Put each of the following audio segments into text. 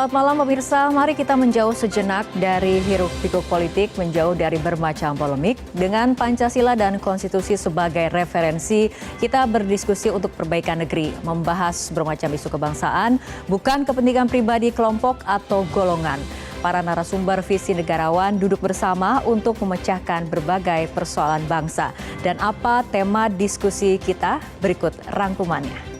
Selamat malam pemirsa, mari kita menjauh sejenak dari hiruk-pikuk politik, menjauh dari bermacam polemik. Dengan Pancasila dan Konstitusi sebagai referensi, kita berdiskusi untuk perbaikan negeri, membahas bermacam isu kebangsaan, bukan kepentingan pribadi kelompok atau golongan. Para narasumber visi negarawan duduk bersama untuk memecahkan berbagai persoalan bangsa. Dan apa tema diskusi kita? Berikut rangkumannya.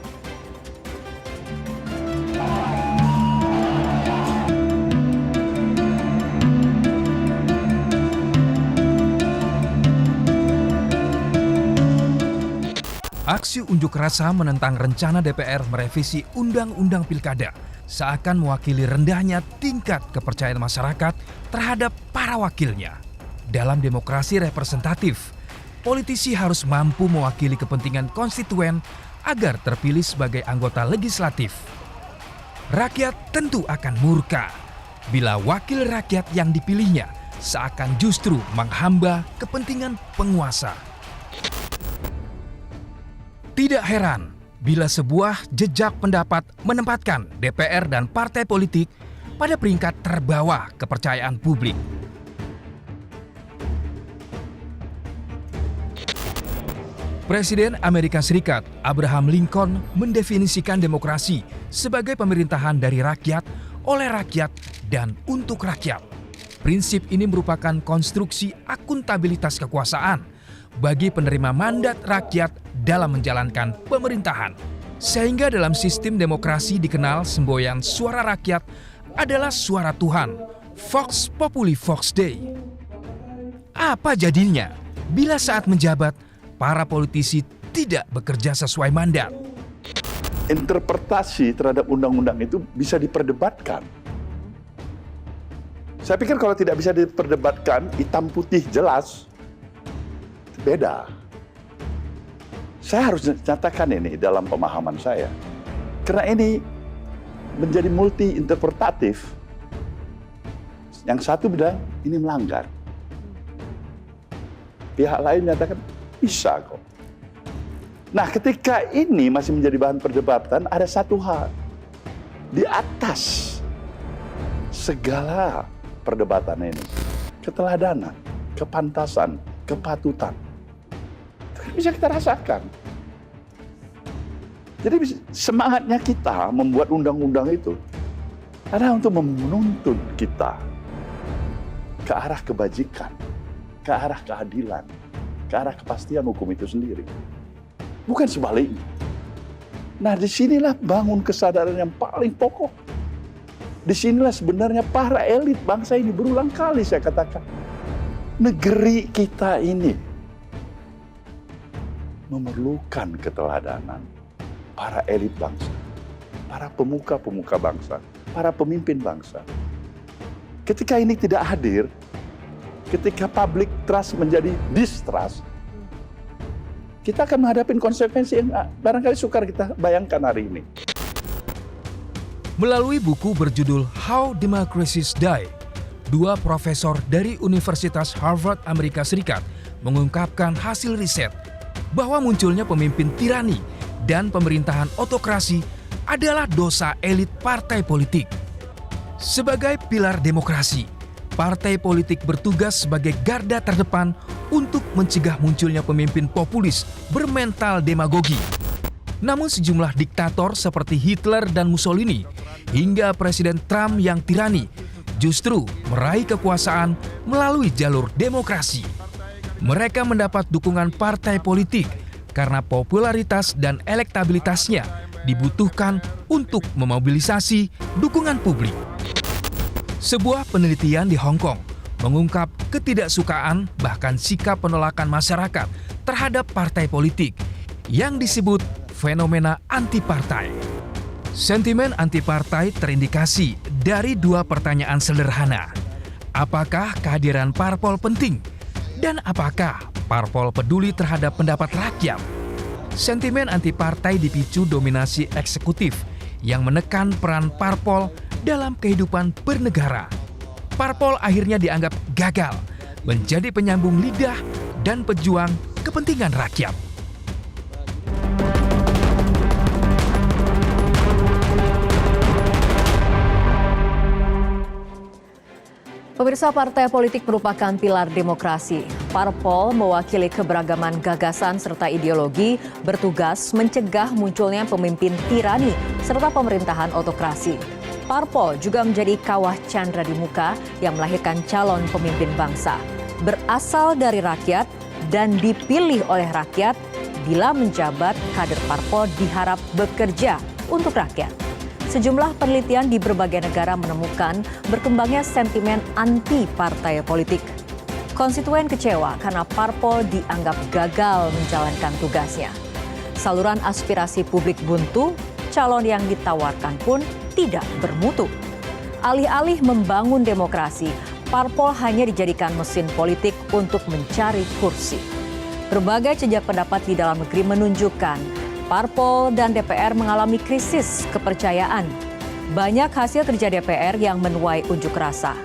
Aksi unjuk rasa menentang rencana DPR merevisi Undang-Undang Pilkada seakan mewakili rendahnya tingkat kepercayaan masyarakat terhadap para wakilnya. Dalam demokrasi representatif, politisi harus mampu mewakili kepentingan konstituen agar terpilih sebagai anggota legislatif. Rakyat tentu akan murka bila wakil rakyat yang dipilihnya seakan justru menghamba kepentingan penguasa. Tidak heran bila sebuah jejak pendapat menempatkan DPR dan partai politik pada peringkat terbawah kepercayaan publik. Presiden Amerika Serikat Abraham Lincoln mendefinisikan demokrasi sebagai pemerintahan dari rakyat, oleh rakyat, dan untuk rakyat. Prinsip ini merupakan konstruksi akuntabilitas kekuasaan bagi penerima mandat rakyat dalam menjalankan pemerintahan. Sehingga dalam sistem demokrasi dikenal semboyan suara rakyat adalah suara Tuhan, Vox Populi Vox Dei. Apa jadinya bila saat menjabat, para politisi tidak bekerja sesuai mandat? Interpretasi terhadap undang-undang itu bisa diperdebatkan. Saya pikir kalau tidak bisa diperdebatkan, hitam putih jelas, beda. Saya harus nyatakan ini dalam pemahaman saya. Karena ini menjadi multi interpretatif. Yang satu bilang ini melanggar. Pihak lain nyatakan bisa kok. Nah, ketika ini masih menjadi bahan perdebatan, ada satu hal. Di atas segala perdebatan ini, keteladanan, kepantasan, kepatutan. Bisa kita rasakan. Jadi semangatnya kita membuat undang-undang itu adalah untuk menuntun kita ke arah kebajikan, ke arah keadilan, ke arah kepastian hukum itu sendiri. Bukan sebaliknya. Nah, disinilah bangun kesadaran yang paling pokok. Disinilah sebenarnya para elit bangsa ini, berulang kali saya katakan. Negeri kita ini memerlukan keteladanan para elit bangsa, para pemuka-pemuka bangsa, para pemimpin bangsa. Ketika ini tidak hadir, ketika public trust menjadi distrust, kita akan menghadapi konsekuensi yang barangkali sukar kita bayangkan hari ini. Melalui buku berjudul How Democracies Die, dua profesor dari Universitas Harvard Amerika Serikat mengungkapkan hasil riset bahwa munculnya pemimpin tirani dan pemerintahan otokrasi adalah dosa elit partai politik. Sebagai pilar demokrasi, partai politik bertugas sebagai garda terdepan untuk mencegah munculnya pemimpin populis bermental demagogi. Namun sejumlah diktator seperti Hitler dan Mussolini hingga Presiden Trump yang tirani justru meraih kekuasaan melalui jalur demokrasi. Mereka mendapat dukungan partai politik karena popularitas dan elektabilitasnya dibutuhkan untuk memobilisasi dukungan publik. Sebuah penelitian di Hong Kong mengungkap ketidaksukaan bahkan sikap penolakan masyarakat terhadap partai politik yang disebut fenomena anti-partai. Sentimen anti-partai terindikasi dari dua pertanyaan sederhana. Apakah kehadiran parpol penting? Dan apakah parpol peduli terhadap pendapat rakyat? Sentimen anti-partai dipicu dominasi eksekutif yang menekan peran parpol dalam kehidupan bernegara. Parpol akhirnya dianggap gagal menjadi penyambung lidah dan pejuang kepentingan rakyat. Pemirsa, partai politik merupakan pilar demokrasi. Parpol mewakili keberagaman gagasan serta ideologi, bertugas mencegah munculnya pemimpin tirani serta pemerintahan autokrasi. Parpol juga menjadi kawah candra di muka yang melahirkan calon pemimpin bangsa. Berasal dari rakyat dan dipilih oleh rakyat, bila menjabat, kader parpol diharap bekerja untuk rakyat. Sejumlah penelitian di berbagai negara menemukan berkembangnya sentimen anti partai politik. Konstituen kecewa karena parpol dianggap gagal menjalankan tugasnya. Saluran aspirasi publik buntu, calon yang ditawarkan pun tidak bermutu. Alih-alih membangun demokrasi, parpol hanya dijadikan mesin politik untuk mencari kursi. Berbagai jejak pendapat di dalam negeri menunjukkan parpol dan DPR mengalami krisis kepercayaan. Banyak hasil kerja DPR yang menuai unjuk rasa.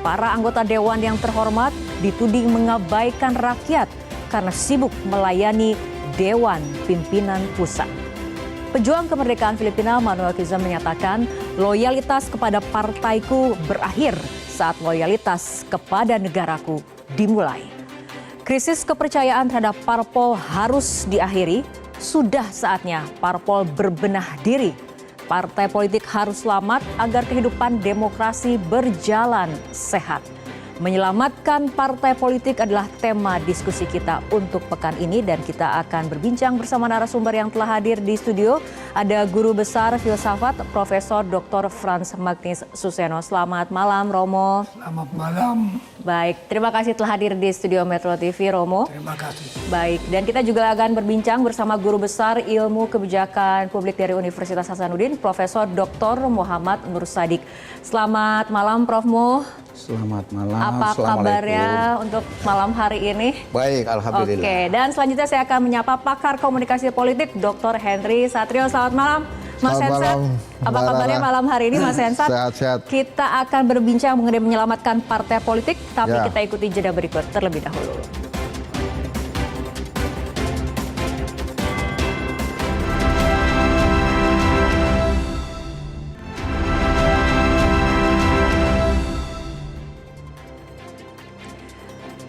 Para anggota dewan yang terhormat dituding mengabaikan rakyat karena sibuk melayani Dewan Pimpinan Pusat. Pejuang kemerdekaan Filipina Manuel Quezon menyatakan loyalitas kepada partaiku berakhir saat loyalitas kepada negaraku dimulai. Krisis kepercayaan terhadap parpol harus diakhiri. Sudah saatnya parpol berbenah diri. Partai politik harus selamat agar kehidupan demokrasi berjalan sehat. Menyelamatkan partai politik adalah tema diskusi kita untuk pekan ini dan kita akan berbincang bersama narasumber yang telah hadir di studio. Ada Guru Besar Filsafat Profesor Dr. Frans Magnis Suseno. Selamat malam, Romo. Selamat malam. Baik, terima kasih telah hadir di studio Metro TV, Romo. Terima kasih. Baik, dan kita juga akan berbincang bersama Guru Besar Ilmu Kebijakan Publik dari Universitas Hasanuddin, Profesor Dr. Muhammad Nur Sadik. Selamat malam, Prof. Mo. Selamat malam. Apa kabarnya untuk malam hari ini? Baik, alhamdulillah. Oke, dan selanjutnya saya akan menyapa pakar komunikasi politik Dr. Henry Satrio. Selamat malam, Mas Hensat. Apa kabarnya malam hari ini, Mas Hensat? Sehat-sehat. Kita akan berbincang mengenai menyelamatkan partai politik, tapi Ya. kita ikuti jeda berikut terlebih dahulu.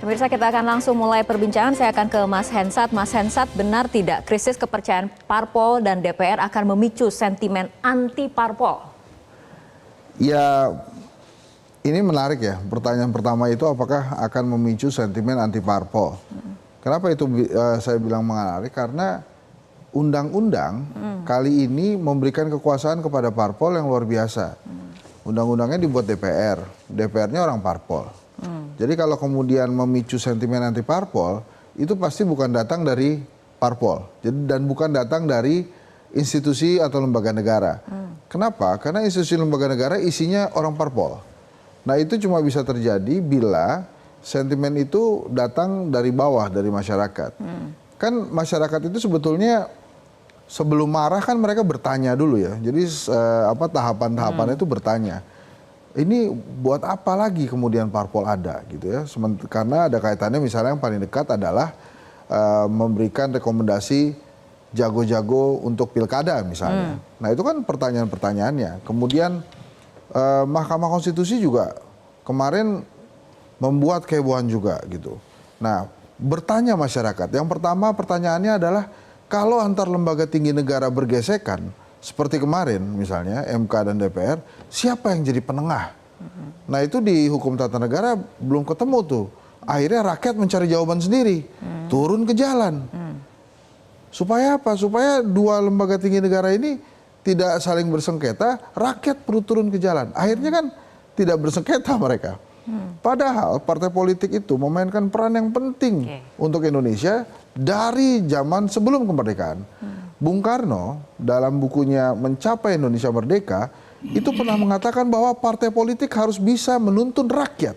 Pemirsa, kita akan langsung mulai perbincangan. Saya akan ke Mas Hensat. Mas Hensat, benar tidak krisis kepercayaan parpol dan DPR akan memicu sentimen anti parpol? Ya, ini menarik ya. Pertanyaan pertama itu apakah akan memicu sentimen anti parpol? Kenapa itu saya bilang menarik? Karena undang-undang kali ini memberikan kekuasaan kepada parpol yang luar biasa. Undang-undangnya dibuat DPR. DPR-nya orang parpol. Jadi kalau kemudian memicu sentimen anti parpol, itu pasti bukan datang dari parpol. Dan bukan datang dari institusi atau lembaga negara. Kenapa? Karena institusi lembaga negara isinya orang parpol. Nah, itu cuma bisa terjadi bila sentimen itu datang dari bawah, dari masyarakat. Kan masyarakat itu sebetulnya sebelum marah kan mereka bertanya dulu ya. Jadi tahapan-tahapannya itu bertanya. Ini buat apa lagi kemudian parpol ada gitu ya. Karena ada kaitannya misalnya yang paling dekat adalah memberikan rekomendasi jago-jago untuk pilkada misalnya. Nah, itu kan pertanyaan-pertanyaannya. Kemudian Mahkamah Konstitusi juga kemarin membuat kehebohan juga gitu. Nah, bertanya masyarakat. Yang pertama pertanyaannya adalah kalau antar lembaga tinggi negara bergesekan seperti kemarin misalnya MK dan DPR, siapa yang jadi penengah? Nah, itu di hukum tata negara belum ketemu tuh. Akhirnya rakyat mencari jawaban sendiri, turun ke jalan. Supaya apa? Supaya dua lembaga tinggi negara ini tidak saling bersengketa, rakyat perlu turun ke jalan. Akhirnya kan tidak bersengketa mereka. Padahal partai politik itu memainkan peran yang penting untuk Indonesia dari zaman sebelum kemerdekaan. Bung Karno dalam bukunya Mencapai Indonesia Merdeka itu pernah mengatakan bahwa partai politik harus bisa menuntun rakyat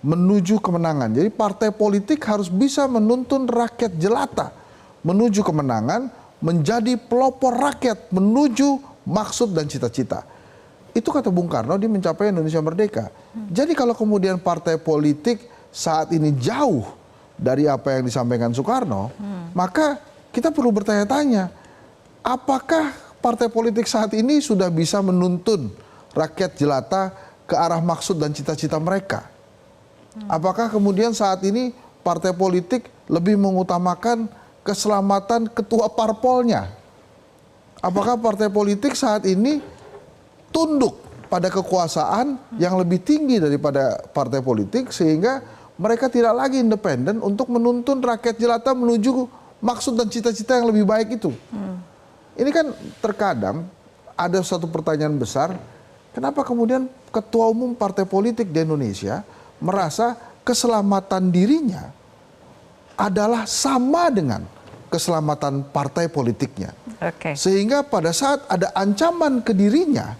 menuju kemenangan. Jadi partai politik harus bisa menuntun rakyat jelata menuju kemenangan, menjadi pelopor rakyat menuju maksud dan cita-cita. Itu kata Bung Karno di Mencapai Indonesia Merdeka. Jadi kalau kemudian partai politik saat ini jauh dari apa yang disampaikan Soekarno, maka kita perlu bertanya-tanya, apakah partai politik saat ini sudah bisa menuntun rakyat jelata ke arah maksud dan cita-cita mereka? Apakah kemudian saat ini partai politik lebih mengutamakan keselamatan ketua parpolnya? Apakah partai politik saat ini tunduk pada kekuasaan yang lebih tinggi daripada partai politik sehingga mereka tidak lagi independen untuk menuntun rakyat jelata menuju maksud dan cita-cita yang lebih baik itu? Ini kan terkadang ada satu pertanyaan besar, kenapa kemudian ketua umum partai politik di Indonesia merasa keselamatan dirinya adalah sama dengan keselamatan partai politiknya. Sehingga pada saat ada ancaman ke dirinya,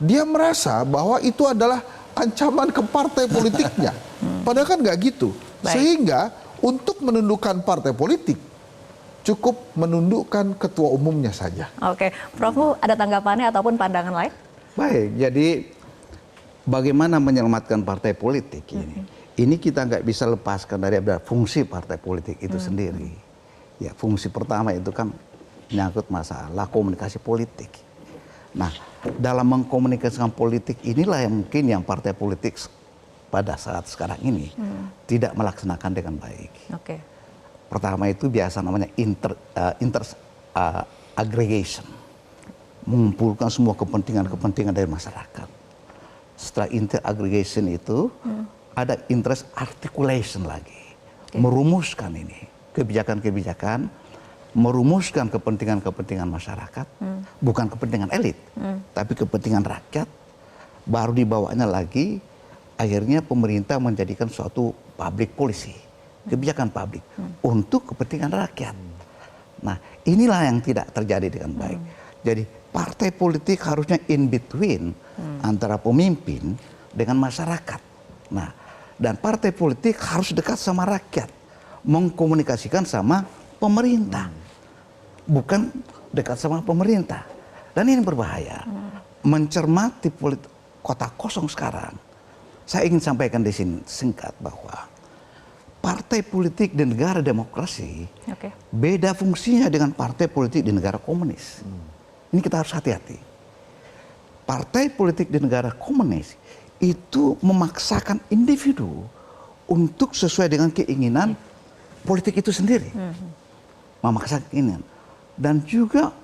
dia merasa bahwa itu adalah ancaman ke partai politiknya. Padahal kan nggak gitu. Sehingga untuk menundukkan partai politik, cukup menundukkan ketua umumnya saja. Oke, Prof, ada tanggapannya ataupun pandangan lain? Baik, jadi bagaimana menyelamatkan partai politik ini? Ini kita nggak bisa lepaskan dari fungsi partai politik itu sendiri. Ya, fungsi pertama itu kan menyangkut masalah komunikasi politik. Nah, dalam mengkomunikasikan politik inilah yang mungkin yang partai politik pada saat sekarang ini tidak melaksanakan dengan baik. Pertama itu biasa namanya aggregation, mengumpulkan semua kepentingan-kepentingan dari masyarakat. Setelah inter-aggregation itu ada interest articulation lagi, merumuskan ini kebijakan-kebijakan, merumuskan kepentingan-kepentingan masyarakat, bukan kepentingan elit, tapi kepentingan rakyat. Baru dibawanya lagi, akhirnya pemerintah menjadikan suatu public policy, kebijakan publik untuk kepentingan rakyat. Nah, inilah yang tidak terjadi dengan baik. Jadi partai politik harusnya in between antara pemimpin dengan masyarakat. Nah, dan partai politik harus dekat sama rakyat, mengkomunikasikan sama pemerintah, bukan dekat sama pemerintah. Dan ini berbahaya. Mencermati kota kosong sekarang, saya ingin sampaikan di sini singkat bahwa partai politik di negara demokrasi beda fungsinya dengan partai politik di negara komunis. Ini kita harus hati-hati. Partai politik di negara komunis itu memaksakan individu untuk sesuai dengan keinginan politik itu sendiri. Memaksakan keinginan. Dan juga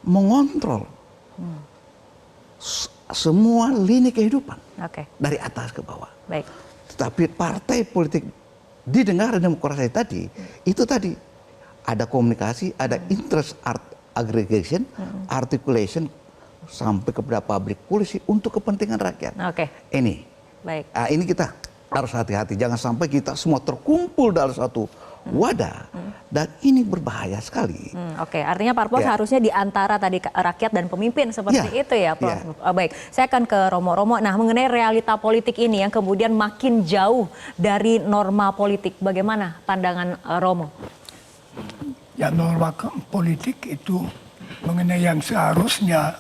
mengontrol semua lini kehidupan. Dari atas ke bawah. Tetapi partai politik di negara demokrasi tadi, itu tadi ada komunikasi, ada interest aggregation, articulation, sampai kepada public policy untuk kepentingan rakyat. Ini, ini kita harus hati-hati. Jangan sampai kita semua terkumpul dalam satu wadah, dan ini berbahaya sekali. Artinya parpol harusnya di antara tadi rakyat dan pemimpin seperti itu ya, Prof. Baik, saya akan ke Romo. Nah, mengenai realita politik ini yang kemudian makin jauh dari norma politik, bagaimana pandangan Romo? Ya, norma politik itu mengenai yang seharusnya,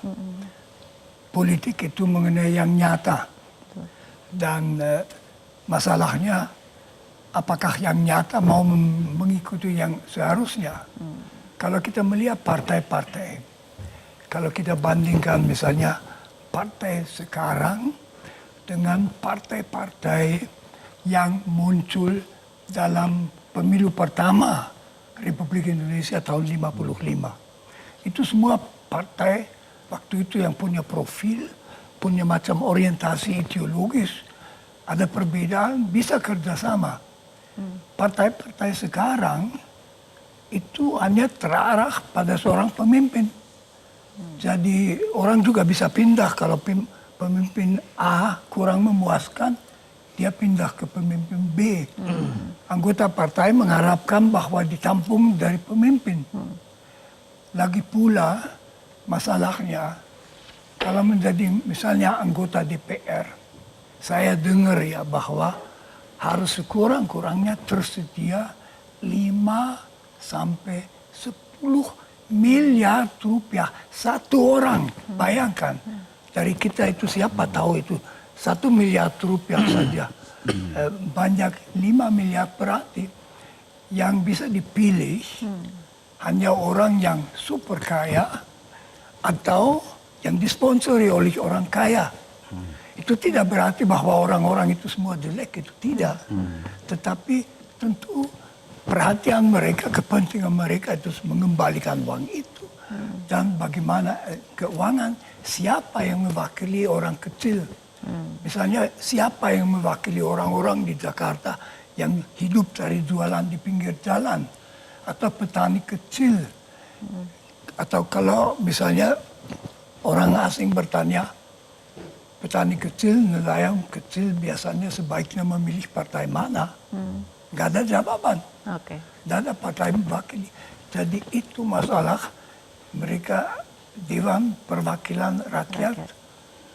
politik itu mengenai yang nyata. Dan masalahnya apakah yang nyata mau mengikuti yang seharusnya. Kalau kita melihat partai-partai, kalau kita bandingkan misalnya partai sekarang dengan partai-partai yang muncul dalam pemilu pertama Republik Indonesia tahun 55. Itu semua partai waktu itu yang punya profil, punya macam orientasi ideologis, ada perbedaan, bisa kerjasama. Partai-partai sekarang itu hanya terarah pada seorang pemimpin. Jadi orang juga bisa pindah kalau pemimpin A kurang memuaskan, dia pindah ke pemimpin B. Anggota partai mengharapkan bahwa ditampung dari pemimpin. Lagi pula masalahnya, kalau menjadi misalnya anggota DPR, saya dengar ya bahwa harus sekurang-kurangnya tersedia 5 sampai 10 miliar rupiah satu orang. Bayangkan, dari kita itu siapa tahu itu 1 miliar rupiah saja. Banyak 5 miliar, berarti yang bisa dipilih hanya orang yang super kaya atau yang disponsori oleh orang kaya. Itu tidak berarti bahwa orang-orang itu semua jelek, itu tidak. Tetapi tentu perhatian mereka, kepentingan mereka itu mengembalikan uang itu. Dan bagaimana keuangan, siapa yang mewakili orang kecil. Misalnya siapa yang mewakili orang-orang di Jakarta yang hidup dari jualan di pinggir jalan. Atau petani kecil. Atau kalau misalnya orang asing bertanya, petani kecil, nelayan kecil biasanya sebaiknya memilih partai mana. Nggak ada jawaban. Oke. Nggak ada partai mewakili. Jadi itu masalah mereka Dewan Perwakilan Rakyat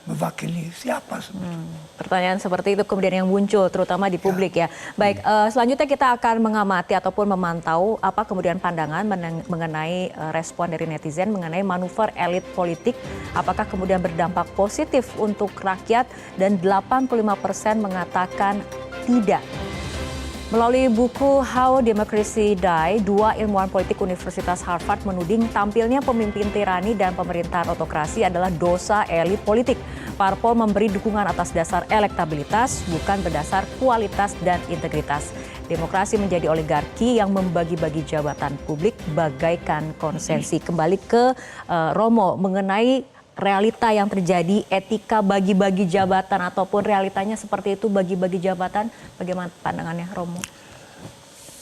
mewakili siapa sebetulnya. Pertanyaan seperti itu kemudian yang muncul terutama di publik ya. Baik, selanjutnya kita akan mengamati ataupun memantau apa kemudian pandangan mengenai respon dari netizen mengenai manuver elit politik. Apakah kemudian berdampak positif untuk rakyat dan 85% mengatakan tidak. Melalui buku How Democracy Die, 2 ilmuwan politik Universitas Harvard menuding tampilnya pemimpin tirani dan pemerintahan otokrasi adalah dosa elit politik. Parpol memberi dukungan atas dasar elektabilitas, bukan berdasar kualitas dan integritas. Demokrasi menjadi oligarki yang membagi-bagi jabatan publik bagaikan konsensi. Kembali ke Romo mengenai realita yang terjadi, etika bagi-bagi jabatan ataupun realitanya seperti itu bagi-bagi jabatan, bagaimana pandangannya Romo?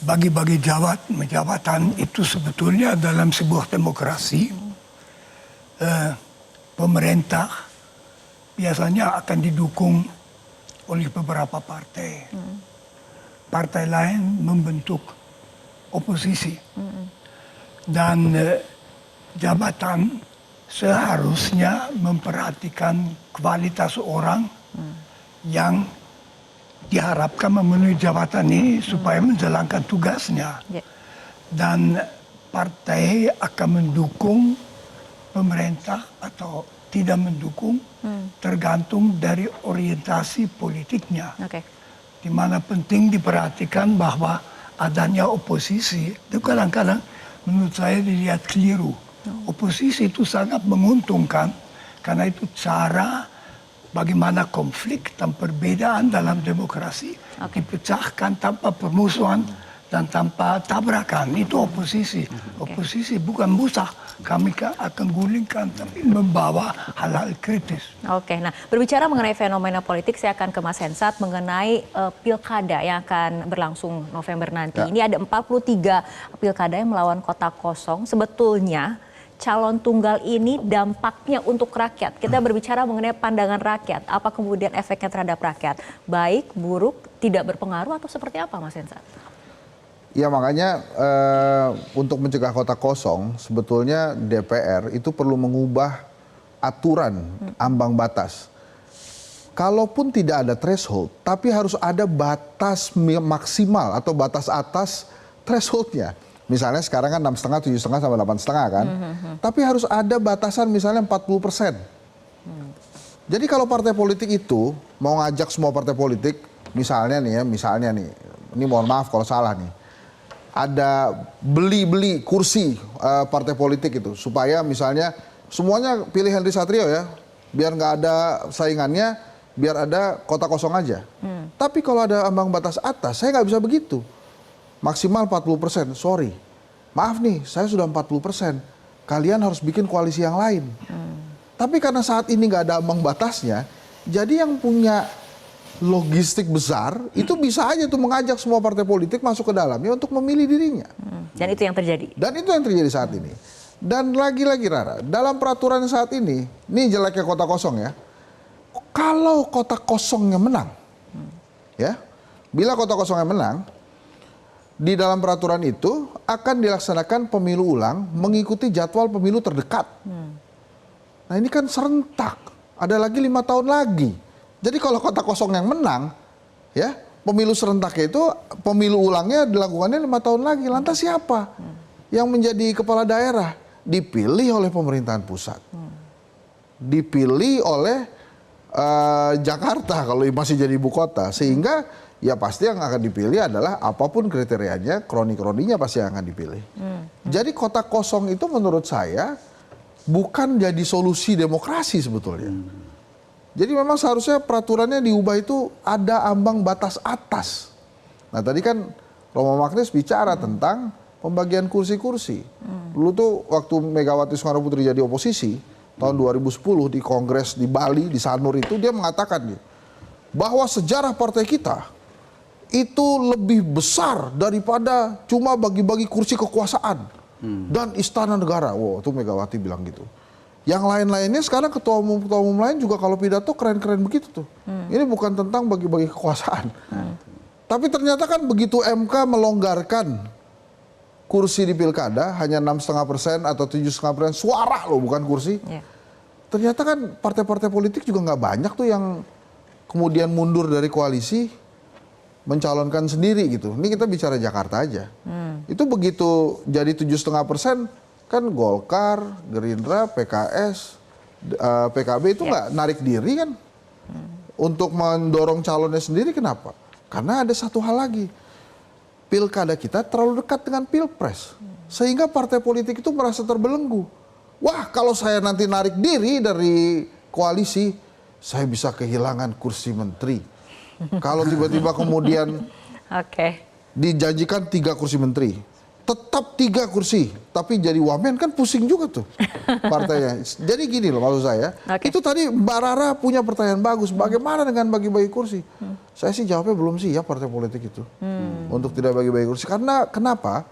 Bagi-bagi jabatan itu sebetulnya dalam sebuah demokrasi, pemerintah biasanya akan didukung oleh beberapa partai. Partai lain membentuk oposisi. Dan jabatan seharusnya memperhatikan kualitas orang yang diharapkan memenuhi jabatan ini supaya menjalankan tugasnya. Dan partai akan mendukung pemerintah atau tidak mendukung tergantung dari orientasi politiknya. Di mana penting diperhatikan bahwa adanya oposisi itu kadang-kadang menurut saya dilihat keliru. Oposisi itu sangat menguntungkan karena itu cara bagaimana konflik dan perbedaan dalam demokrasi dipecahkan tanpa permusuhan dan tanpa tabrakan. Itu oposisi. Oposisi bukan musuh. Kami akan gulingkan tapi membawa hal-hal kritis. Oke, nah berbicara mengenai fenomena politik, saya akan ke Mas Hensat mengenai pilkada yang akan berlangsung November nanti. Ini ada 43 pilkada yang melawan kota kosong. Sebetulnya calon tunggal ini dampaknya untuk rakyat. Kita berbicara mengenai pandangan rakyat. Apa kemudian efeknya terhadap rakyat? Baik, buruk, tidak berpengaruh atau seperti apa Mas Hensat? Ya makanya untuk mencegah kota kosong sebetulnya DPR itu perlu mengubah aturan ambang batas. Kalaupun tidak ada threshold, tapi harus ada batas maksimal atau batas atas thresholdnya. Misalnya sekarang kan 6,5, 7,5 sampai 8,5 kan. Tapi harus ada batasan misalnya 40%. Jadi kalau partai politik itu mau ngajak semua partai politik, misalnya nih, ini mohon maaf kalau salah nih. Ada beli kursi partai politik itu supaya misalnya semuanya pilih Henry Satrio ya, biar nggak ada saingannya, biar ada kota kosong aja. Tapi kalau ada ambang batas atas, saya nggak bisa begitu. Maksimal 40%, sorry. Maaf nih, saya sudah 40%. Kalian harus bikin koalisi yang lain. Tapi karena saat ini nggak ada ambang batasnya, jadi yang punya logistik besar itu bisa aja tuh mengajak semua partai politik masuk ke dalamnya untuk memilih dirinya. Dan itu yang terjadi. Dan itu yang terjadi saat ini. Dan lagi-lagi Rara, dalam peraturan saat ini jeleknya kota kosong ya. Kalau kota kosongnya menang, ya, bila kota kosongnya menang, di dalam peraturan itu akan dilaksanakan pemilu ulang mengikuti jadwal pemilu terdekat. Nah ini kan serentak, ada lagi 5 tahun lagi. Jadi kalau kota kosong yang menang, ya pemilu serentaknya itu pemilu ulangnya dilakukannya 5 tahun lagi. Lantas siapa yang menjadi kepala daerah? Dipilih oleh pemerintahan pusat, dipilih oleh Jakarta kalau masih jadi ibu kota, sehingga ya pasti yang akan dipilih adalah apapun kriterianya, kroni-kroninya pasti yang akan dipilih. Jadi kota kosong itu menurut saya bukan jadi solusi demokrasi sebetulnya. Jadi memang seharusnya peraturannya diubah itu ada ambang batas atas. Nah tadi kan Romo Magnis bicara tentang pembagian kursi-kursi. Dulu tuh waktu Megawati Soekarno Putri jadi oposisi, tahun 2010 di Kongres di Bali, di Sanur itu, dia mengatakan bahwa sejarah partai kita itu lebih besar daripada cuma bagi-bagi kursi kekuasaan dan istana negara. Wow, itu Megawati bilang gitu. Yang lain-lainnya sekarang ketua umum lain juga kalau pidato keren-keren begitu tuh. Ini bukan tentang bagi-bagi kekuasaan. Tapi ternyata kan begitu MK melonggarkan kursi di pilkada hanya 6,5% atau 7,5% suara loh, bukan kursi. Yeah. Ternyata kan partai-partai politik juga nggak banyak tuh yang kemudian mundur dari koalisi mencalonkan sendiri gitu. Ini kita bicara Jakarta aja. Itu begitu jadi 7,5%. Kan Golkar, Gerindra, PKS, PKB itu nggak narik diri kan untuk mendorong calonnya sendiri. Kenapa? Karena ada satu hal lagi, pilkada kita terlalu dekat dengan pilpres, sehingga partai politik itu merasa terbelenggu. Wah, kalau saya nanti narik diri dari koalisi, saya bisa kehilangan kursi menteri. Kalau tiba-tiba kemudian dijanjikan 3 kursi menteri, tetap 3 kursi, tapi jadi wamen kan pusing juga tuh partainya. Jadi gini loh maksud saya, itu tadi Mbak Rara punya pertanyaan bagus, bagaimana dengan bagi-bagi kursi? Saya sih jawabnya belum siap partai politik itu untuk tidak bagi-bagi kursi. Karena kenapa?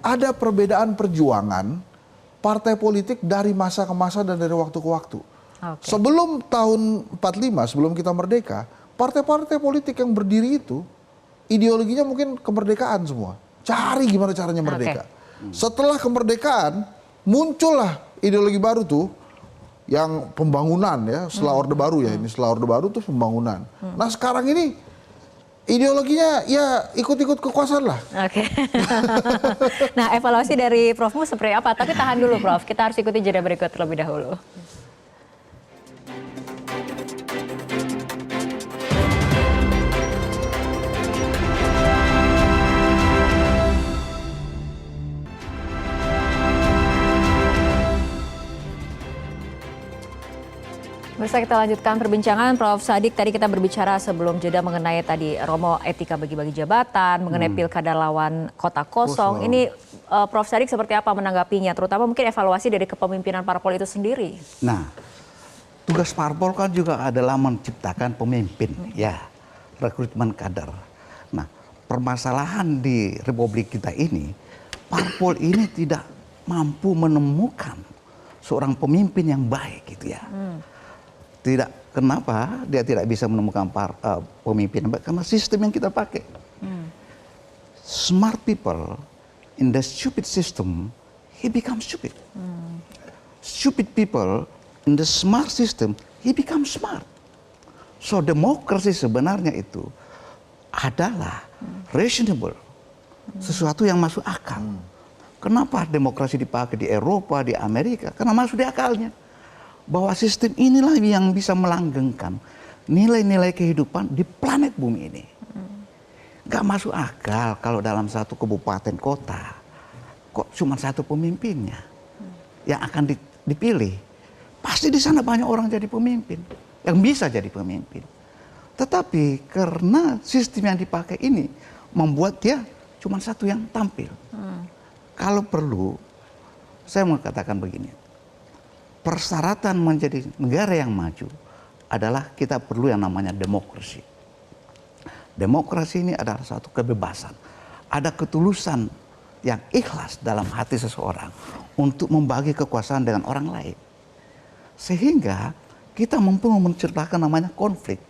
Ada perbedaan perjuangan partai politik dari masa ke masa dan dari waktu ke waktu. Sebelum tahun 45, sebelum kita merdeka, partai-partai politik yang berdiri itu ideologinya mungkin kemerdekaan semua. Cari gimana caranya merdeka. Setelah kemerdekaan muncullah ideologi baru tuh yang pembangunan ya, setelah Orde Baru ya, ini setelah Orde Baru tuh pembangunan. Nah sekarang ini ideologinya ya ikut-ikut kekuasaan lah. Nah evaluasi dari Prof Mu seperti apa? Tapi tahan dulu Prof, kita harus ikuti jeda berikut terlebih dahulu. Bisa kita lanjutkan perbincangan, Prof. Sadik. Tadi kita berbicara sebelum jeda mengenai tadi Romo etika bagi-bagi jabatan, mengenai pilkada lawan kota kosong. Ini Prof. Sadik seperti apa menanggapinya, terutama mungkin evaluasi dari kepemimpinan parpol itu sendiri? Nah, tugas parpol kan juga adalah menciptakan pemimpin, ya, rekrutmen kader. Nah, permasalahan di Republik kita ini, parpol ini tidak mampu menemukan seorang pemimpin yang baik, gitu ya. Tidak, kenapa dia tidak bisa menemukan pemimpin yang baik? Karena sistem yang kita pakai. Smart people in the stupid system, he becomes stupid. Stupid people in the smart system, he becomes smart. So demokrasi sebenarnya itu adalah reasonable, sesuatu yang masuk akal. Kenapa demokrasi dipakai di Eropa, di Amerika? Karena masuk di akalnya. Bahwa sistem inilah yang bisa melanggengkan nilai-nilai kehidupan di planet bumi ini. Gak masuk akal kalau dalam satu kabupaten kota kok cuma satu pemimpinnya yang akan dipilih. Pasti di sana banyak orang jadi pemimpin, yang bisa jadi pemimpin. Tetapi karena sistem yang dipakai ini membuat dia cuma satu yang tampil. Kalau perlu, saya mau katakan begini. Persyaratan menjadi negara yang maju adalah kita perlu yang namanya demokrasi. Demokrasi ini adalah suatu kebebasan. Ada ketulusan yang ikhlas dalam hati seseorang untuk membagi kekuasaan dengan orang lain. Sehingga kita mampu menciptakan namanya konflik.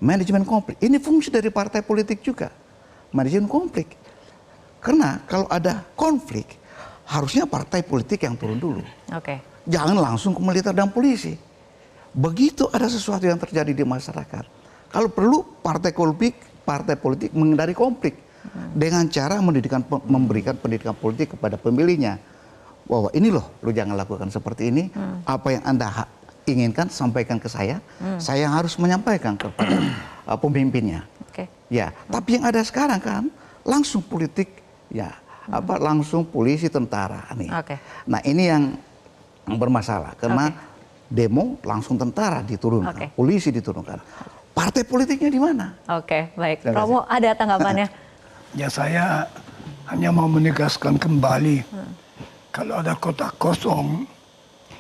Manajemen konflik. Ini fungsi dari partai politik juga. Manajemen konflik. Karena kalau ada konflik, harusnya partai politik yang turun dulu. Jangan langsung ke militer dan polisi. Begitu ada sesuatu yang terjadi di masyarakat, kalau perlu partai politik menghindari konflik dengan cara memberikan pendidikan politik kepada pemilihnya. Bahwa ini loh, lu jangan lakukan seperti ini. Apa yang Anda inginkan sampaikan ke saya yang harus menyampaikan kepada pemimpinnya. Ya, tapi yang ada sekarang kan langsung politik, ya, langsung polisi, tentara nih. Nah ini yang bermasalah karena demo langsung tentara diturunkan, Oke. polisi diturunkan. Partai politiknya di mana? Oke, baik. Terima kasih. Romo, ada tanggapannya? Ya saya hanya mau menegaskan kembali, kalau ada kotak kosong,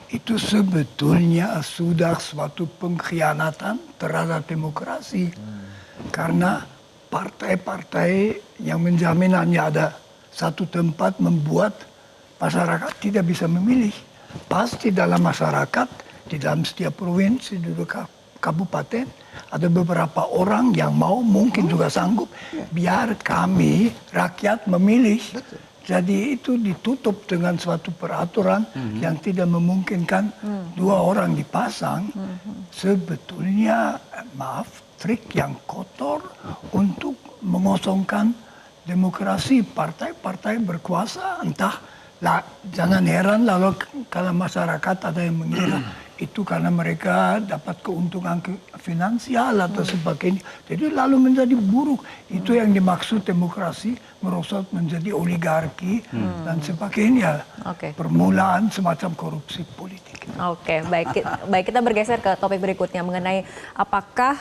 itu sebetulnya sudah suatu pengkhianatan terhadap demokrasi. Karena partai-partai yang menjamin hanya ada satu tempat membuat masyarakat tidak bisa memilih. Pasti dalam masyarakat, di dalam setiap provinsi, di kabupaten, ada beberapa orang yang mau, mungkin juga sanggup, biar kami rakyat memilih. Jadi itu ditutup dengan suatu peraturan yang tidak memungkinkan dua orang dipasang. Sebetulnya, maaf, trik yang kotor untuk mengosongkan demokrasi. Partai-partai berkuasa, entah, jangan heran lalu kalau masyarakat ada yang mengira itu karena mereka dapat keuntungan finansial atau sebagainya. Jadi lalu menjadi buruk. Itu yang dimaksud demokrasi merosot menjadi oligarki dan sebagainya. Oke. Permulaan semacam korupsi politik. Oke, baik. Baik, kita bergeser ke topik berikutnya mengenai apakah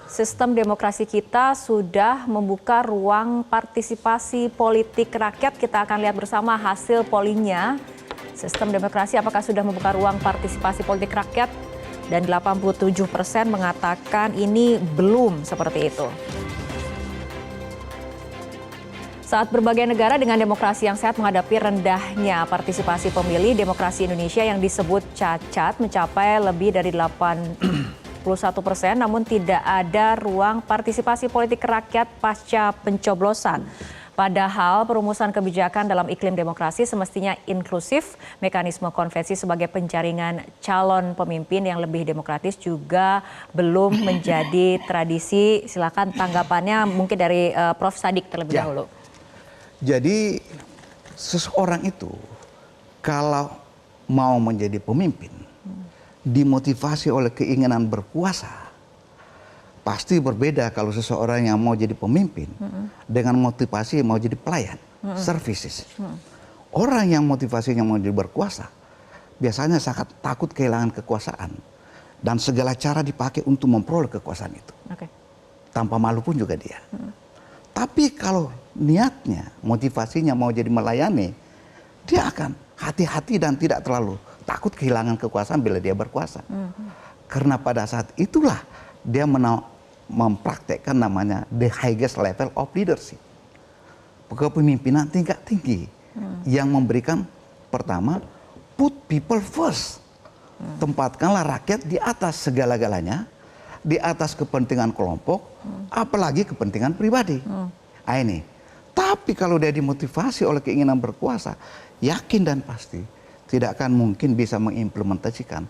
sistem demokrasi kita sudah membuka ruang partisipasi politik rakyat. Kita akan lihat bersama hasil pollingnya. Sistem demokrasi apakah sudah membuka ruang partisipasi politik rakyat? Dan 87% mengatakan ini belum seperti itu. Saat berbagai negara dengan demokrasi yang sehat menghadapi rendahnya partisipasi pemilih, demokrasi Indonesia yang disebut cacat mencapai lebih dari 81%, namun tidak ada ruang partisipasi politik rakyat pasca pencoblosan. Padahal perumusan kebijakan dalam iklim demokrasi semestinya inklusif, mekanisme konvensi sebagai penjaringan calon pemimpin yang lebih demokratis juga belum menjadi tradisi. Silakan tanggapannya mungkin dari Prof. Sadik terlebih dahulu. Jadi seseorang itu kalau mau menjadi pemimpin, dimotivasi oleh keinginan berkuasa, pasti berbeda kalau seseorang yang mau jadi pemimpin dengan motivasi mau jadi pelayan, services. Orang yang motivasinya mau jadi berkuasa, biasanya sangat takut kehilangan kekuasaan. Dan segala cara dipakai untuk memperoleh kekuasaan itu. Tanpa malu pun juga dia. Tapi kalau niatnya, motivasinya mau jadi melayani, dia akan hati-hati dan tidak terlalu takut kehilangan kekuasaan bila dia berkuasa. Karena pada saat itulah dia mempraktekkan namanya the highest level of leadership. Kepemimpinan tingkat tinggi yang memberikan pertama, put people first. Tempatkanlah rakyat di atas segala-galanya, di atas kepentingan kelompok, apalagi kepentingan pribadi. Ini. Tapi kalau dia dimotivasi oleh keinginan berkuasa, yakin dan pasti tidak akan mungkin bisa mengimplementasikan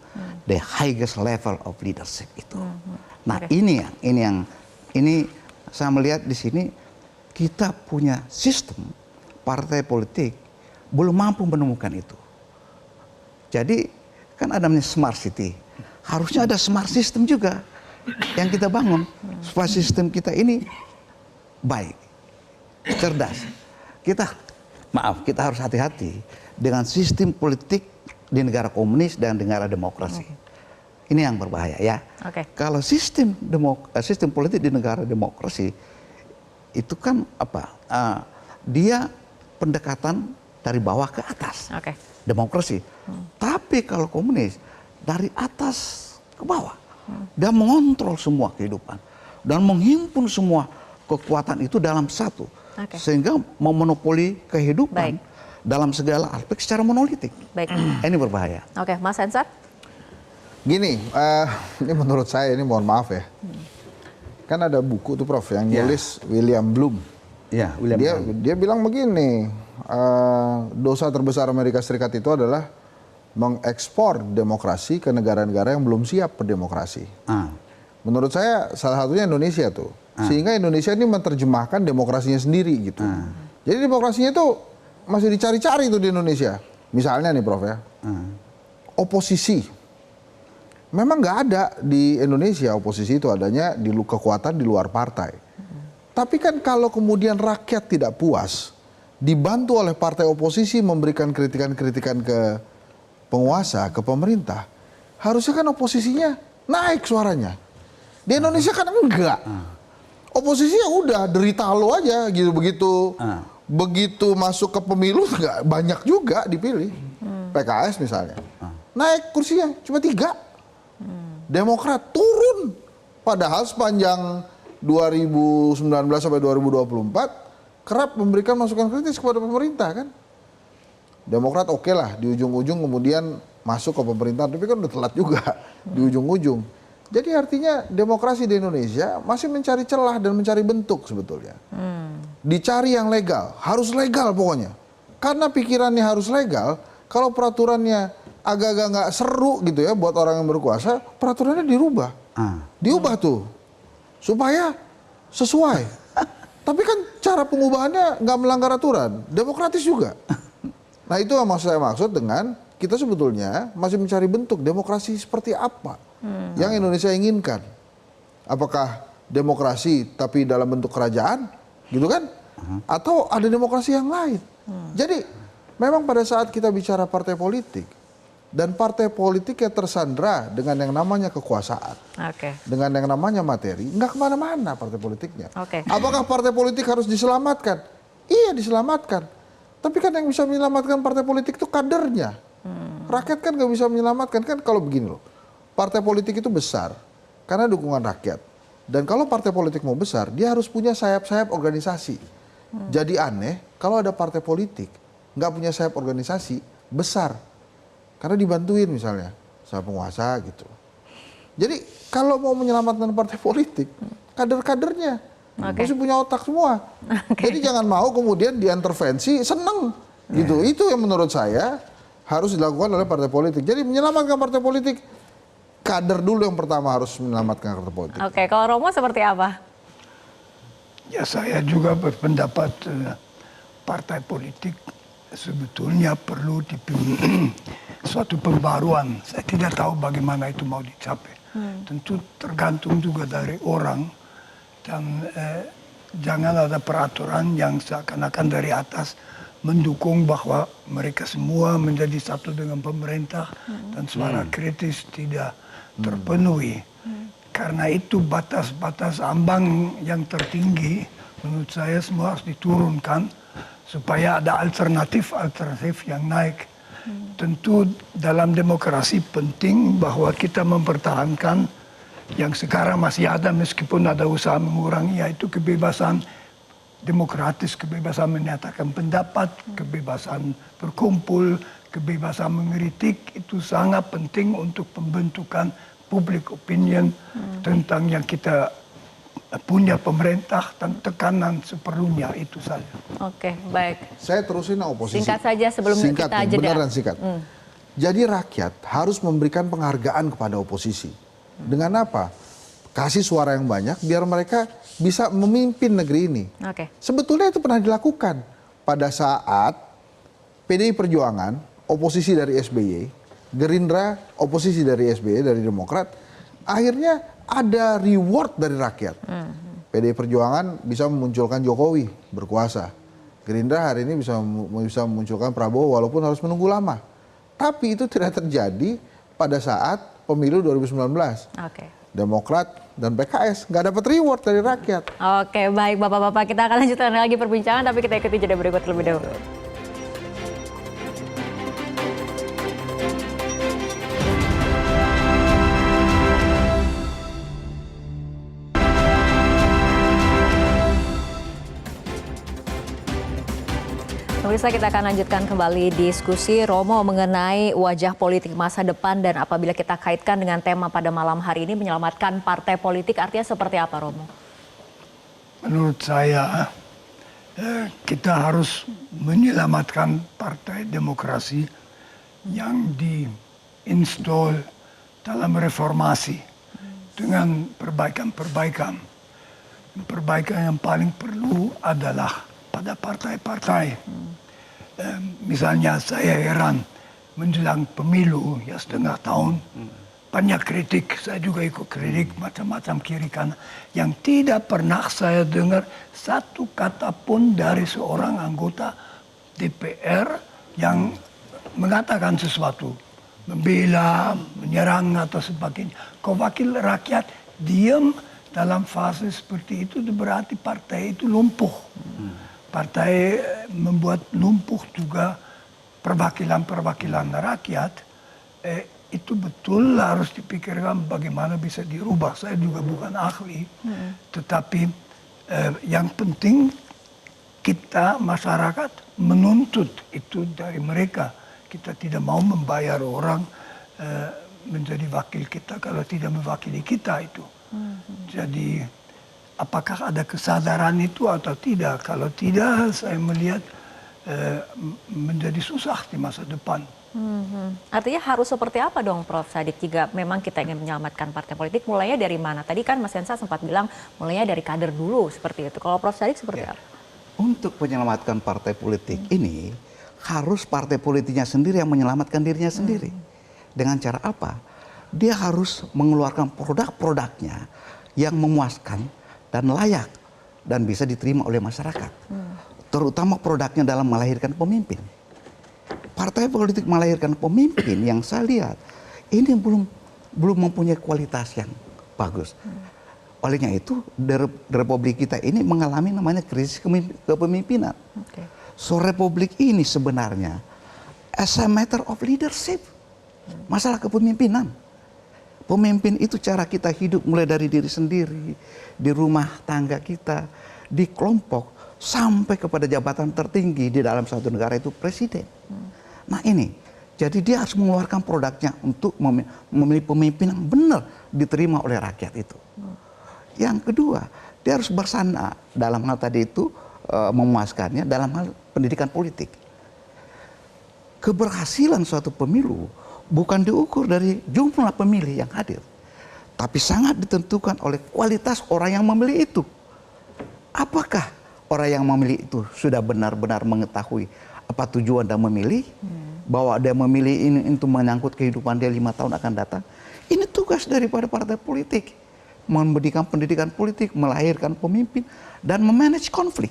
the highest level of leadership itu. Nah, ini saya melihat di sini kita punya sistem partai politik belum mampu menemukan itu. Jadi kan ada namanya smart city, harusnya ada smart system juga yang kita bangun supaya sistem kita ini baik, cerdas. Kita harus hati-hati dengan sistem politik di negara komunis dan negara demokrasi. Ini yang berbahaya ya. Kalau sistem politik di negara demokrasi itu kan dia pendekatan dari bawah ke atas. Demokrasi. Tapi kalau komunis dari atas ke bawah. Dia mengontrol semua kehidupan dan menghimpun semua kekuatan itu dalam satu. Sehingga memonopoli kehidupan dalam segala aspek secara monolitik. Ini berbahaya. Mas Hensat. Gini, ini menurut saya, ini mohon maaf ya. Kan ada buku tuh Prof yang nulis William Bloom. Dia bilang begini, dosa terbesar Amerika Serikat itu adalah mengekspor demokrasi ke negara-negara yang belum siap berdemokrasi. Menurut saya salah satunya Indonesia tuh. Sehingga Indonesia ini menerjemahkan demokrasinya sendiri gitu. Jadi demokrasinya itu masih dicari-cari tuh di Indonesia. Misalnya nih Prof ya, oposisi. Memang nggak ada di Indonesia oposisi itu, adanya di kekuatan di luar partai. Tapi kan kalau kemudian rakyat tidak puas, dibantu oleh partai oposisi memberikan kritikan-kritikan ke penguasa, ke pemerintah, harusnya kan oposisinya naik suaranya. Di Indonesia kan enggak. Oposisinya udah derita lo aja gitu, begitu masuk ke pemilu nggak banyak juga dipilih. PKS misalnya naik kursinya cuma 3. Demokrat turun, padahal sepanjang 2019 sampai 2024 kerap memberikan masukan kritis kepada pemerintah kan. Demokrat oke lah di ujung-ujung kemudian masuk ke pemerintahan, tapi kan udah telat juga di ujung-ujung. Jadi artinya demokrasi di Indonesia masih mencari celah dan mencari bentuk sebetulnya. Dicari yang legal, harus legal pokoknya. Karena pikirannya harus legal, kalau peraturannya agak-agak nggak seru gitu ya buat orang yang berkuasa, peraturannya dirubah. Diubah tuh, supaya sesuai. Tapi kan cara pengubahannya nggak melanggar aturan, demokratis juga. Nah itu yang saya maksud dengan kita sebetulnya masih mencari bentuk demokrasi seperti apa yang Indonesia inginkan. Apakah demokrasi tapi dalam bentuk kerajaan, gitu kan? Atau ada demokrasi yang lain? Jadi memang pada saat kita bicara partai politik, dan partai politik yang tersandra dengan yang namanya kekuasaan, dengan yang namanya materi, nggak kemana-mana partai politiknya. Apakah partai politik harus diselamatkan? Iya diselamatkan. Tapi kan yang bisa menyelamatkan partai politik itu kadernya. Rakyat kan nggak bisa menyelamatkan. Kan kalau begini loh, partai politik itu besar karena dukungan rakyat. Dan kalau partai politik mau besar, dia harus punya sayap-sayap organisasi. Jadi aneh kalau ada partai politik nggak punya sayap organisasi besar. Karena dibantuin misalnya sama penguasa gitu. Jadi kalau mau menyelamatkan partai politik, kader-kadernya mesti punya otak semua. Jadi jangan mau kemudian diintervensi seneng gitu. Itu yang menurut saya harus dilakukan oleh partai politik. Jadi menyelamatkan partai politik, kader dulu yang pertama harus menyelamatkan partai politik. Kalau Romo seperti apa? Ya saya juga berpendapat partai politik sebetulnya perlu suatu pembaruan. Saya tidak tahu bagaimana itu mau dicapai. Tentu tergantung juga dari orang dan jangan ada peraturan yang seakan-akan dari atas mendukung bahwa mereka semua menjadi satu dengan pemerintah dan suara kritis tidak terpenuhi. Karena itu batas-batas ambang yang tertinggi menurut saya semua harus diturunkan supaya ada alternatif-alternatif yang naik. Tentu dalam demokrasi penting bahwa kita mempertahankan yang sekarang masih ada meskipun ada usaha mengurangi, yaitu kebebasan demokratis, kebebasan menyatakan pendapat, kebebasan berkumpul, kebebasan mengkritik. Itu sangat penting untuk pembentukan public opinion tentang yang kita punya pemerintah dan tekanan seperlunya itu saja. Oke, baik. Saya terusin oposisi. Singkat saja sebelum kita jeda. Beneran singkat. Jadi rakyat harus memberikan penghargaan kepada oposisi. Dengan apa? Kasih suara yang banyak biar mereka bisa memimpin negeri ini. Sebetulnya itu pernah dilakukan pada saat PDI Perjuangan, oposisi dari SBY, Gerindra, oposisi dari SBY, dari Demokrat, akhirnya ada reward dari rakyat. PDI Perjuangan bisa memunculkan Jokowi berkuasa. Gerindra hari ini bisa memunculkan Prabowo walaupun harus menunggu lama. Tapi itu tidak terjadi pada saat pemilu 2019. Demokrat dan PKS nggak dapat reward dari rakyat. Oke, baik Bapak-Bapak, kita akan lanjutkan lagi perbincangan, tapi kita ikuti jeda berikut terlebih dahulu. Pemirsa, kita akan lanjutkan kembali diskusi Romo mengenai wajah politik masa depan, dan apabila kita kaitkan dengan tema pada malam hari ini, menyelamatkan partai politik, artinya seperti apa, Romo? Menurut saya kita harus menyelamatkan partai demokrasi yang diinstall dalam reformasi dengan perbaikan-perbaikan. Perbaikan yang paling perlu adalah pada partai-partai. Misalnya saya heran menjelang pemilu ya setengah tahun banyak kritik, saya juga ikut kritik macam-macam kiri kanan yang tidak pernah saya dengar satu kata pun dari seorang anggota DPR yang mengatakan sesuatu membela, menyerang atau sebagainya. Kalau wakil rakyat diam dalam fase seperti itu berarti partai itu lumpuh. Partai membuat lumpuh juga perwakilan-perwakilan rakyat. Itu betul harus dipikirkan bagaimana bisa dirubah. Saya juga bukan ahli, tetapi yang penting kita masyarakat menuntut itu dari mereka. Kita tidak mau membayar orang menjadi wakil kita kalau tidak mewakili kita itu. Jadi apakah ada kesadaran itu atau tidak? Kalau tidak, saya melihat menjadi susah di masa depan. Artinya harus seperti apa dong Prof. Sadik jika memang kita ingin menyelamatkan partai politik, mulainya dari mana? Tadi kan Mas Hensa sempat bilang mulainya dari kader dulu seperti itu. Kalau Prof. Sadik seperti apa? Untuk menyelamatkan partai politik ini harus partai politiknya sendiri yang menyelamatkan dirinya sendiri. Dengan cara apa? Dia harus mengeluarkan produk-produknya yang memuaskan dan layak dan bisa diterima oleh masyarakat. Terutama produknya dalam melahirkan pemimpin. Partai politik melahirkan pemimpin yang saya lihat ini belum mempunyai kualitas yang bagus. Olehnya itu Republik kita ini mengalami namanya krisis kepemimpinan. So Republik ini sebenarnya as a matter of leadership, masalah kepemimpinan. Pemimpin itu cara kita hidup mulai dari diri sendiri, di rumah tangga kita, di kelompok, sampai kepada jabatan tertinggi di dalam suatu negara itu presiden. Nah ini, jadi dia harus mengeluarkan produknya untuk memilih pemimpin yang benar diterima oleh rakyat itu. Yang kedua, dia harus bersandar dalam hal tadi itu memuaskannya dalam hal pendidikan politik. Keberhasilan suatu pemilu bukan diukur dari jumlah pemilih yang hadir, tapi sangat ditentukan oleh kualitas orang yang memilih itu. Apakah orang yang memilih itu sudah benar-benar mengetahui apa tujuan dan memilih, bahwa dia memilih ini untuk menyangkut kehidupan dia 5 tahun akan datang. Ini tugas daripada partai politik, memberikan pendidikan politik, melahirkan pemimpin, dan memanage konflik.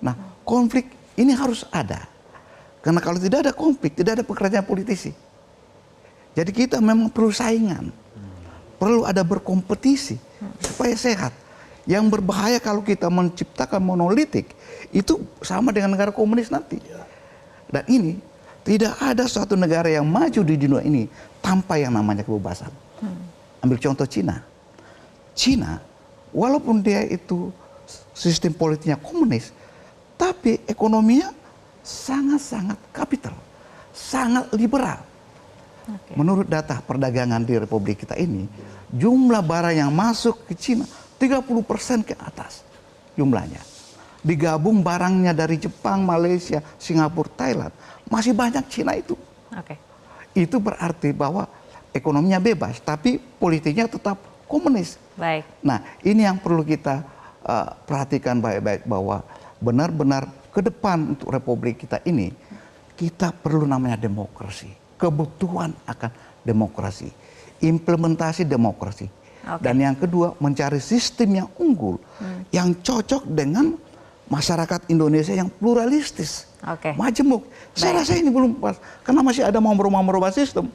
Nah, konflik ini harus ada. Karena kalau tidak ada konflik, tidak ada pekerjaan politisi. Jadi kita memang perlu saingan, perlu ada berkompetisi supaya sehat. Yang berbahaya kalau kita menciptakan monolitik, itu sama dengan negara komunis nanti. Dan ini tidak ada suatu negara yang maju di dunia ini tanpa yang namanya kebebasan. Ambil contoh Cina. Cina, walaupun dia itu sistem politiknya komunis, tapi ekonominya sangat-sangat kapital, sangat liberal. Menurut data perdagangan di Republik kita ini, jumlah barang yang masuk ke Cina 30% ke atas jumlahnya. Digabung barangnya dari Jepang, Malaysia, Singapura, Thailand, masih banyak Cina itu. Itu berarti bahwa ekonominya bebas, tapi politiknya tetap komunis. Baik. Nah, ini yang perlu kita perhatikan baik-baik, bahwa benar-benar ke depan untuk Republik kita ini, kita perlu namanya demokrasi. Kebutuhan akan demokrasi, implementasi demokrasi. Dan yang kedua, mencari sistem yang unggul, yang cocok dengan masyarakat Indonesia yang pluralistis, majemuk. Saya rasa ini belum pas, karena masih ada mau merubah sistem.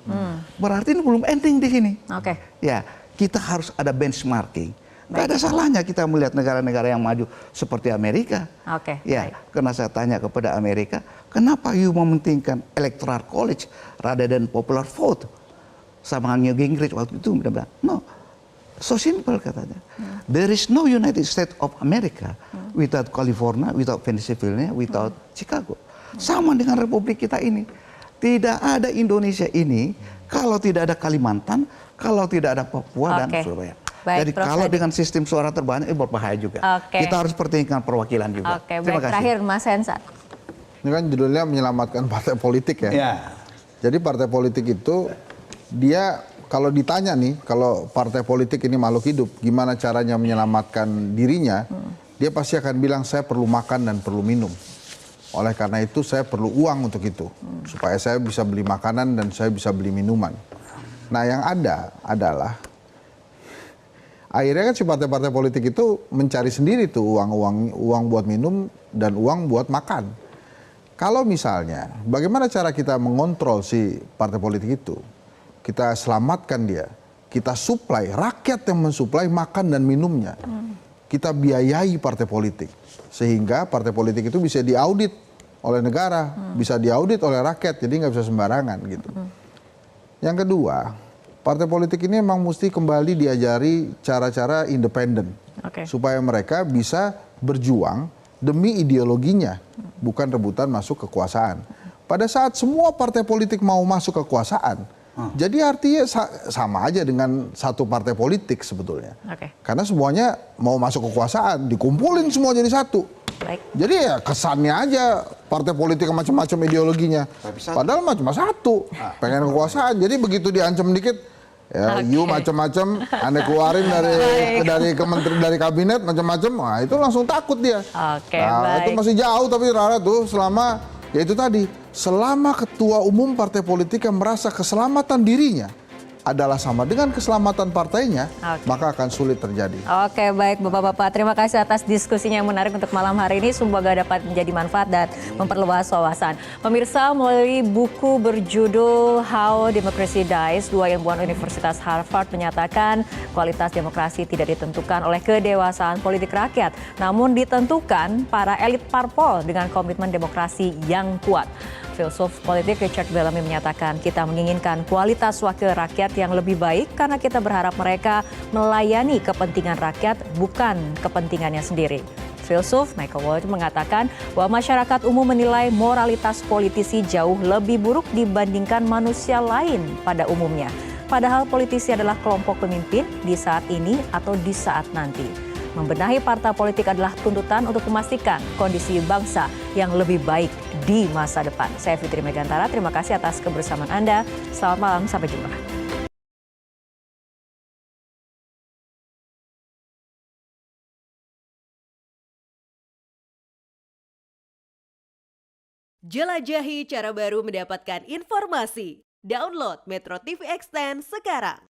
Berarti ini belum ending di sini. Ya, kita harus ada benchmarking. Gak ada salahnya kita melihat negara-negara yang maju seperti Amerika. Ya, karena saya tanya kepada Amerika, kenapa you mementingkan electoral college rather than popular vote? Sama Newt Gingrich waktu itu bilang, no, so simple katanya. There is no United States of America without California, without Pennsylvania, without Chicago. Sama dengan Republik kita ini. Tidak ada Indonesia ini kalau tidak ada Kalimantan, kalau tidak ada Papua dan Surabaya. Jadi kalau dengan sistem suara terbanyak itu berbahaya juga. Kita harus pertimbangkan perwakilan juga. Terima kasih. Terakhir Mas Hensa. Ini kan judulnya menyelamatkan partai politik ya. Jadi partai politik itu dia kalau ditanya nih, kalau partai politik ini makhluk hidup, gimana caranya menyelamatkan dirinya, dia pasti akan bilang saya perlu makan dan perlu minum. Oleh karena itu saya perlu uang untuk itu, supaya saya bisa beli makanan dan saya bisa beli minuman. Nah yang ada adalah akhirnya kan si partai-partai politik itu mencari sendiri tuh uang buat minum dan uang buat makan. Kalau misalnya, bagaimana cara kita mengontrol si partai politik itu? Kita selamatkan dia, kita supply, rakyat yang mensuplai makan dan minumnya. Kita biayai partai politik, sehingga partai politik itu bisa diaudit oleh negara, bisa diaudit oleh rakyat, jadi nggak bisa sembarangan gitu. Yang kedua, partai politik ini memang mesti kembali diajari cara-cara independen, supaya mereka bisa berjuang demi ideologinya, bukan rebutan masuk kekuasaan. Pada saat semua partai politik mau masuk kekuasaan, jadi artinya sama aja dengan satu partai politik sebetulnya. Karena semuanya mau masuk kekuasaan, dikumpulin semua jadi satu. Jadi ya kesannya aja partai politik macam-macam ideologinya. Padahal cuma satu, pengen kekuasaan. Jadi begitu diancam dikit, ya, you macam-macam, aneh keluarin dari kabinet macam-macam, nah itu langsung takut dia. Itu masih jauh tapi Rara tuh selama, ya itu tadi, selama ketua umum partai politik yang merasa keselamatan dirinya adalah sama dengan keselamatan partainya, maka akan sulit terjadi. Oke, baik Bapak-Bapak. Terima kasih atas diskusinya yang menarik untuk malam hari ini. Semoga dapat menjadi manfaat dan memperluas wawasan. Pemirsa, melalui buku berjudul How Democracy Dies, 2 ilmuwan Universitas Harvard menyatakan kualitas demokrasi tidak ditentukan oleh kedewasaan politik rakyat, namun ditentukan para elit parpol dengan komitmen demokrasi yang kuat. Filsuf politik Richard Bellamy menyatakan kita menginginkan kualitas wakil rakyat yang lebih baik karena kita berharap mereka melayani kepentingan rakyat bukan kepentingannya sendiri. Filsuf Michael Ward mengatakan bahwa masyarakat umum menilai moralitas politisi jauh lebih buruk dibandingkan manusia lain pada umumnya. Padahal politisi adalah kelompok pemimpin di saat ini atau di saat nanti. Membenahi partai politik adalah tuntutan untuk memastikan kondisi bangsa yang lebih baik di masa depan. Saya Fitri Megantara, terima kasih atas kebersamaan Anda. Selamat malam, sampai jumpa. Jelajahi cara baru mendapatkan informasi. Download Metro TV Extend sekarang.